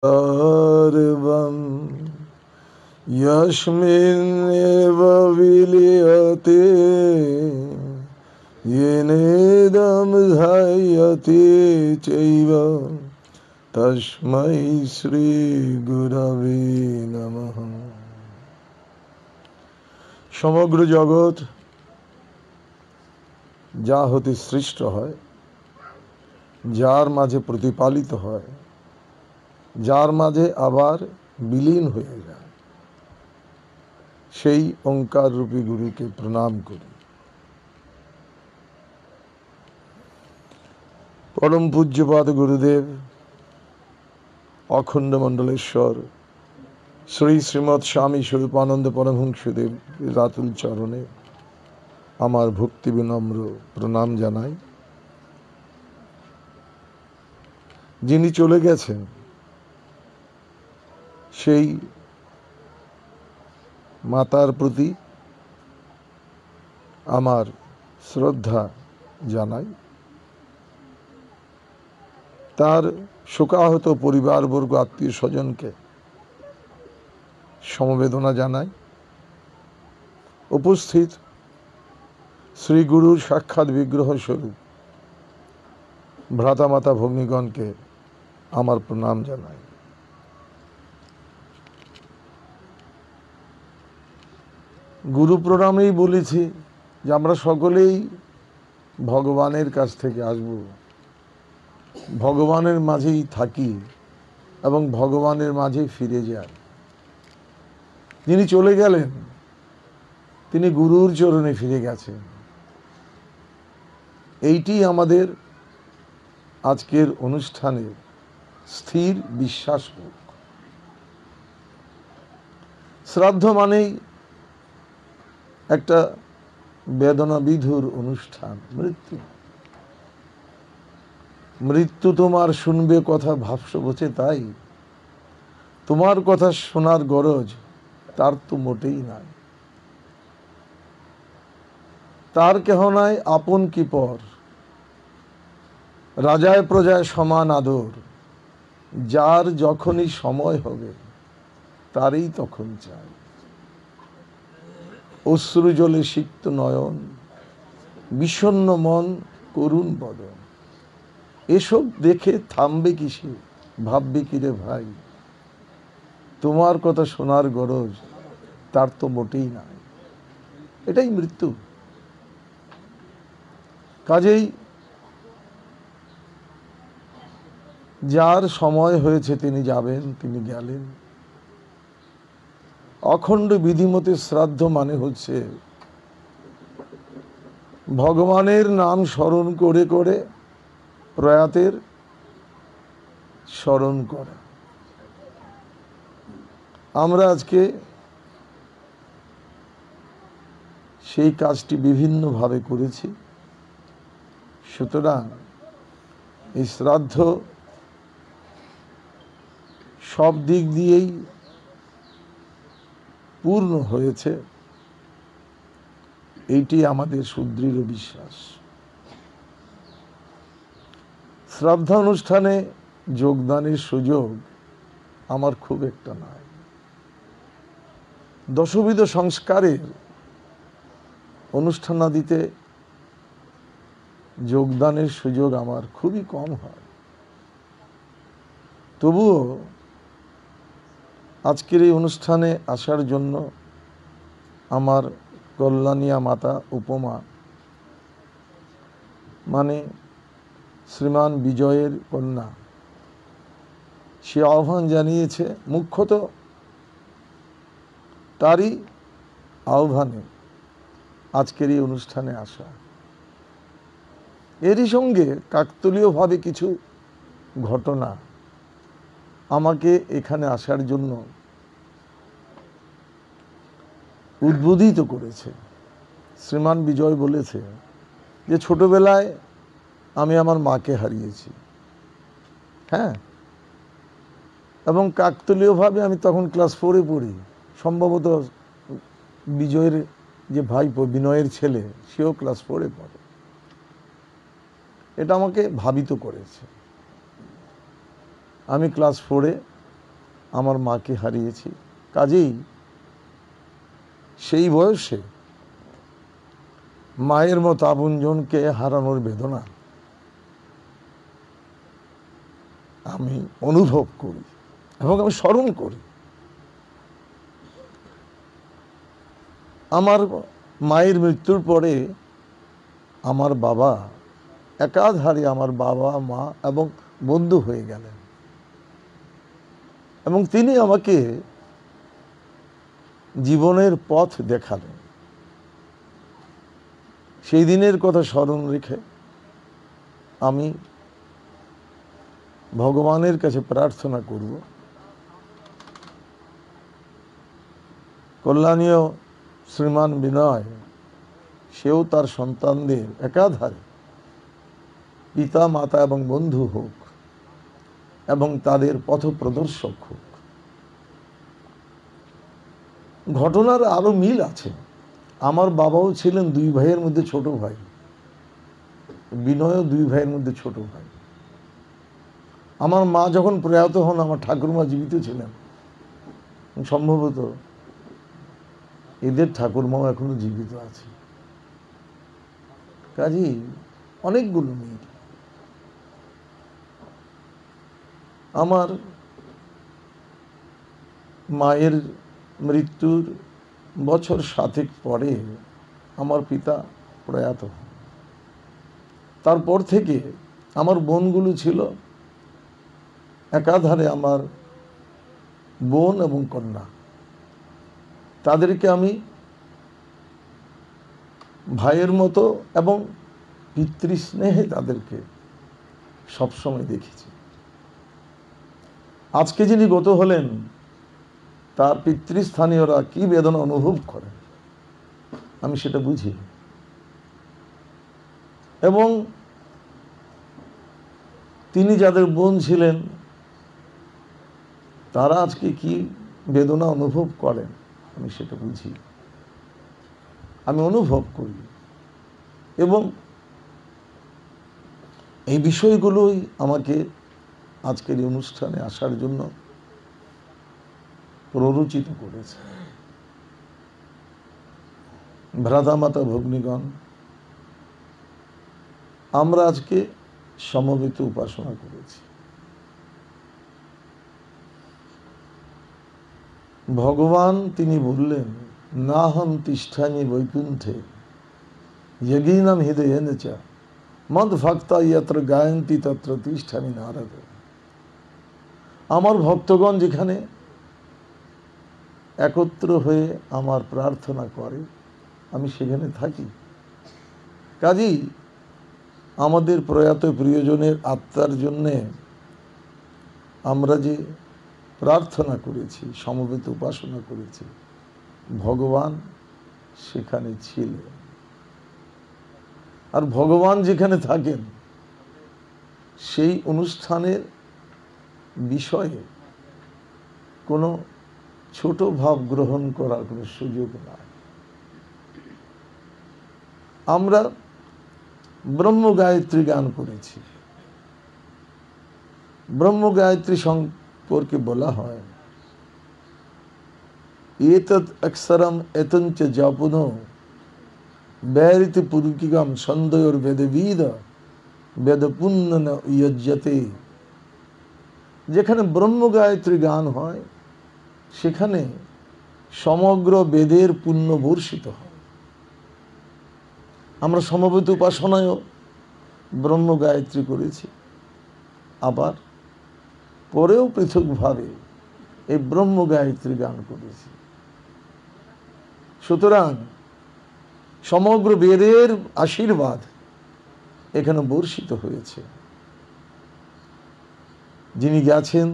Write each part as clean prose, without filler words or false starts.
सर्वं यस्मिन्नेव विलीयते येनेदं ध्यायते चैव तस्मै শ্রীগুরবে নমঃ। সমগ্র জগৎ যা হতে সৃষ্ট হয়, যার মাঝে প্রতিপালিত হয়, যার মাঝে আবার বিলীন হয়ে যায়, সেই ওঙ্কার রূপী গুরুকে প্রণাম করি। পরম পূজ্যপাদ গুরুদেব অখণ্ড মণ্ডলেশ্বর শ্রী শ্রীমৎ স্বামী স্বরূপানন্দ পরমহংসদেব রাতুল চরণে আমার ভক্তি বিনম্র প্রণাম জানাই। যিনি চলে গেছেন সেই মাতার প্রতি আমার শ্রদ্ধা জানাই, তার শোকাহত পরিবারবর্গ আত্মীয় স্বজনকে সমবেদনা জানাই। উপস্থিত শ্রী গুরুর সাক্ষাৎ বিগ্রহ স্বরূপ ভ্রাতামাতা ভগ্নীগণকে আমার প্রণাম জানাই। গুরু প্রণামেই বলেছি যে আমরা সকলেই ভগবানের কাছ থেকে আসব, ভগবানের মাঝেই থাকি এবং ভগবানের মাঝে ফিরে যাই। যিনি চলে গেলেন তিনি গুরুর চরণে ফিরে গেছেন, এইটি আমাদের আজকের অনুষ্ঠানের স্থির বিশ্বাস হোক। শ্রাদ্ধ মানেই একটা বেদনা বিধুর অনুষ্ঠান। মৃত্যু তোমার শুনবে কথা ভাবছ বসে, তাই তোমার কথা শোনার গরজ তার তো মোটেই নাই। তার কেহ নাই আপন কি পর, রাজায় প্রজায় সমান আদর, যার যখনই সময় হবে তারই তখন চাই। অশ্রু জলে সিক্ত নয়ন, বিষণ্ণ মন করুণ বদন, এসব দেখে থামবে কিসে, ভাববে কিরে ভাই, তোমার কথা শোনার গরজ তার তো মোটেই নাই। এটাই মৃত্যু। কাজেই যার সময় হয়েছে তিনি যাবেন, তিনি গেলেন। অখণ্ড বিধিমতে শ্রাদ্ধ মানে হচ্ছে ভগবানের নাম স্মরণ করে করে প্রয়াতের স্মরণ করা। আমরা আজকে সেই কাজটি বিভিন্নভাবে করেছি। সুতরাং এই শ্রাদ্ধ সব দিক দিয়েই পূর্ণ হয়েছে, এইটি আমাদের সুদৃঢ় বিশ্বাস। শ্রাদ্ধ অনুষ্ঠানে যোগদানের সুযোগ আমার খুব একটা নাই। দশবিধ সংস্কারের অনুষ্ঠানাদিতে যোগদানের সুযোগ আমার খুবই কম হয়। তবুও আজকের এই অনুষ্ঠানে আসার জন্য আমার কল্যাণিয়া মাতা উপমা, মানে শ্রীমান বিজয়ের কন্যা, সে আহ্বান জানিয়েছে। মুখ্যত তারই আহ্বানে আজকের এই অনুষ্ঠানে আসা। এরই সঙ্গে কাকতালীয়ভাবে কিছু ঘটনা আমাকে এখানে আসার জন্য উদ্বোধিত করেছে। শ্রীমান বিজয় বলেছে যে ছোটবেলায় আমি আমার মাকে হারিয়েছি, হ্যাঁ, এবং কাকতালীয়ভাবে আমি তখন ক্লাস 4-এ পড়ি। সম্ভবত বিজয়ের যে ভাইপো বিনয়ের ছেলে, সেও ক্লাস 4-এ পড়ে। এটা আমাকে ভাবিত করেছে। আমি ক্লাস 4-এ আমার মাকে হারিয়েছি। কাজেই সেই বয়সে মায়ের মতো আপনজনকে হারানোর বেদনা আমি অনুভব করি এবং আমি স্মরণ করি। আমার মায়ের মৃত্যুর পরে আমার বাবা একাধারে আমার বাবা মা এবং বন্ধু হয়ে গেলেন, এবং তিনি আমাকে জীবনের পথ দেখালেন। সেই দিনের কথা স্মরণ রেখে আমি ভগবানের কাছে প্রার্থনা করব, কল্যাণীয় শ্রীমান বিনয় সেও তার সন্তানদের একাধারে পিতা মাতা এবং বন্ধু হোক এবং তাদের পথ প্রদর্শক হোক। ঘটনার আরো মিল আছে। আমার বাবাও ছিলেন দুই ভাইয়ের মধ্যে ছোট ভাই, বিনয়ও দুই ভাইয়ের মধ্যে ছোট ভাই। আমার মা যখন প্রয়াত হন আমার ঠাকুরমা জীবিত ছিলেন, সম্ভবত এদের ঠাকুরমাও এখনো জীবিত আছে। কাজেই অনেকগুলো মিল। আমার মায়ের মৃত্যুর বছর 7 পরে আমার পিতা প্রয়াত হন। তারপর থেকে আমার বোনগুলো ছিল একাধারে আমার বোন এবং কন্যা। তাদেরকে আমি ভাইয়ের মতো এবং পিতৃস্নেহে তাদেরকে সবসময় দেখেছি। আজকে যিনি গত হলেন তার পিতৃস্থানীয়রা কি বেদনা অনুভব করেন আমি সেটা বুঝি, এবং তিনি যাদের বোন ছিলেন তারা আজকে কি বেদনা অনুভব করেন আমি সেটা বুঝি, আমি অনুভব করি। এবং এই বিষয়গুলোই আমাকে আজকের এই অনুষ্ঠানে আসার জন্য প্ররোচিত করেছে। ভ্রাতামাতা ভগ্নীগণ, আমরা আজকে সমবেত উপাসনা করেছি। ভগবান তিনি বললেন, নাহম তিষ্ঠানি বৈকুণ্ঠে যজ্ঞিনাম হৃদয়েন চ মদ ভক্তা যত্র গায়ন্তি তত্র তিষ্ঠানি নারদ। আমার ভক্তগণ যেখানে একত্র হয়ে আমার প্রার্থনা করে আমি সেখানে থাকি। কাজেই আমাদের প্রয়াত প্রিয়জনের আত্মার জন্যে আমরা যে প্রার্থনা করেছি, সমবেত উপাসনা করেছি, ভগবান সেখানে ছিলেন। আর ভগবান যেখানে থাকেন সেই অনুষ্ঠানের বিষয়ে কোনো ছোট ভাব গ্রহণ করার কোনো সুযোগ নাই। আমরা ব্রহ্ম গায়ত্রী গান করেছি। ব্রহ্ম গায়ত্রী সম্পর্কে বলা হয়, এতৎ অক্ষরম এতঞ্চ জপনো ব্যরিতি পুরুকিগম সন্দয়োর বেদবিদ বেদ পুণ্য ন ইয়জ্জতে। যেখানে ব্রহ্ম গায়ত্রী গান হয় সেখানে সমগ্র বেদের পুণ্য বর্ষিত হয়। আমরা সমবেত উপাসনায়ও ব্রহ্ম গায়ত্রী করেছি, আবার পরেও পৃথকভাবে এই ব্রহ্ম গায়ত্রী গান করেছি। সুতরাং সমগ্র বেদের আশীর্বাদ এখানে বর্ষিত হয়েছে। যিনি গেছেন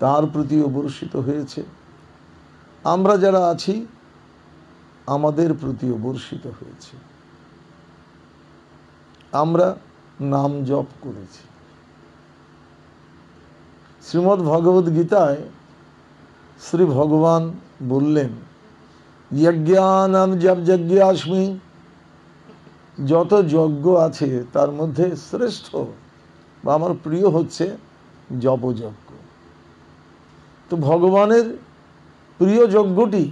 তার প্রতিও বর্ষিত হয়েছে, আমরা যারা আছি আমাদের প্রতিও বর্ষিত হয়েছে। আমরা নাম জপ করেছি। শ্রীমদ্ ভগবদ গীতায় শ্রী ভগবান বললেন, যজ্ঞানাম জপ যজ্ঞাস্মি, যত যজ্ঞ আছে তার মধ্যে শ্রেষ্ঠ বা আমার প্রিয় হচ্ছে জপযজ্ঞ। তো ভগবানের প্রিয় যজ্ঞটি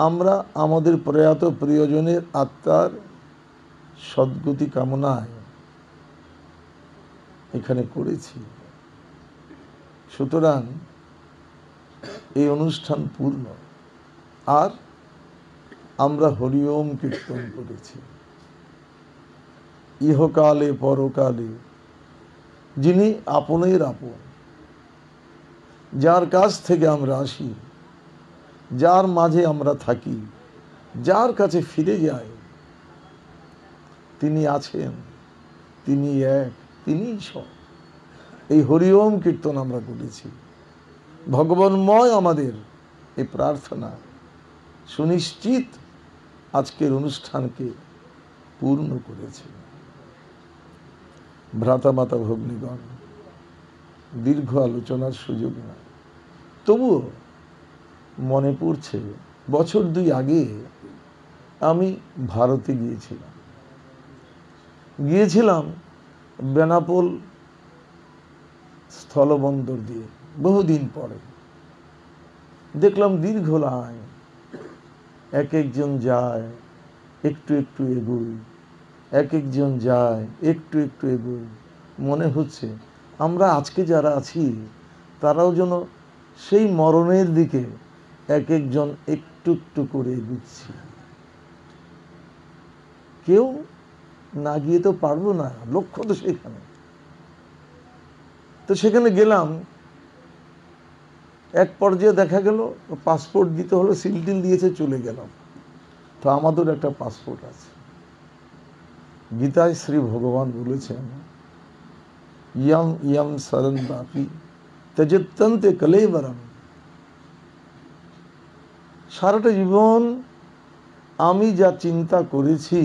আমরা আমাদের প্রয়াত প্রিয়জনের আত্মার সদ্গতি কামনায় এখানে করেছি। সুতরাং এই অনুষ্ঠান পূর্ণ। আর আমরা হরিওম কীর্তন করেছি। ইহকালে পরকালে যিনি আপনের আপন, যার কাছ থেকে আমরা আসি, যার মাঝে আমরা থাকি, যার কাছে ফিরে যাই, তিনি আছেন, তিনি এক, তিনিই সব। এই হরিওম কীর্তন আমরা করেছি। ভগবানময় আমাদের এই প্রার্থনা সুনিশ্চিত আজকের অনুষ্ঠানকে পূর্ণ করেছে। ভ্রাতা মাতা ভগ্নীগণ, দীর্ঘ আলোচনার সুযোগ না, তবুও মনে পড়ছে বছর 2 আগে আমি ভারতে গিয়েছিলাম বেনাপোল স্থলবন্দর দিয়ে। বহুদিন পরে দেখলাম দীর্ঘ লাইন, এক একজন যায়, একটু একটু এগোয়, এক একজন যায়, একটু একটু এগোয়। মনে হচ্ছে আমরা আজকে যারা আছি তারাও যেন সেই মরণের দিকে এক একজন একটু একটু করে এগুচ্ছি। কেউ না গিয়ে তো পারবো না, লক্ষ্য তো সেখানে। তো সেখানে গেলাম, এক পর্যায়ে দেখা গেল পাসপোর্ট দিতে হলো, সিলটিল দিয়েছে, চলে গেলাম। তো আমাদের একটা পাসপোর্ট আছে। গীতায় শ্রী ভগবান বলেছেন, ইয়ম ইয়ম শরণ বাপি ত্যজত্যন্তে কলেবরম। সারাটা জীবন আমি যা চিন্তা করেছি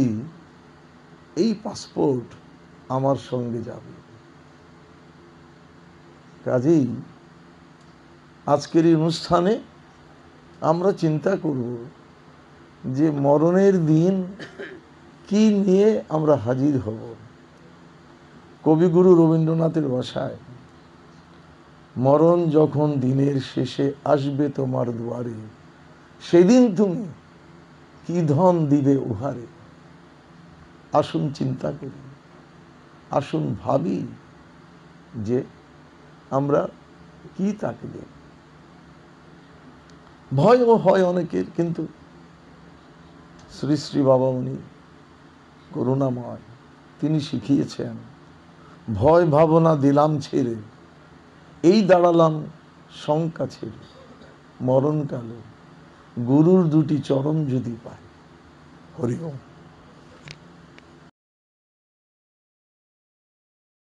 এই পাসপোর্ট আমার সঙ্গে যাবে। কাজেই আজকের এই অনুষ্ঠানে আমরা চিন্তা করব যে মরণের দিন কি নিয়ে আমরা হাজির হব। কবিগুরু রবীন্দ্রনাথের ভাষায়, মরণ যখন দিনের শেষে আসবে তোমার দুয়ারে, সেদিন তুমি কি ধন দিবে উহারে। আসুন চিন্তা করি, আসুন ভাবি যে আমরা কি তাকে দেব। ভয়ও হয় অনেকের, কিন্তু শ্রী শ্রী বাবামণি করুণাময়, তিনি শিখিয়েছেন, ভয় ভাবনা দিলাম ছেড়ে, এই দাঁড়ালাম শঙ্কা ছেড়ে, মরণকালে গুরুর 2টি চরণ যদি পাই। হরি ওম।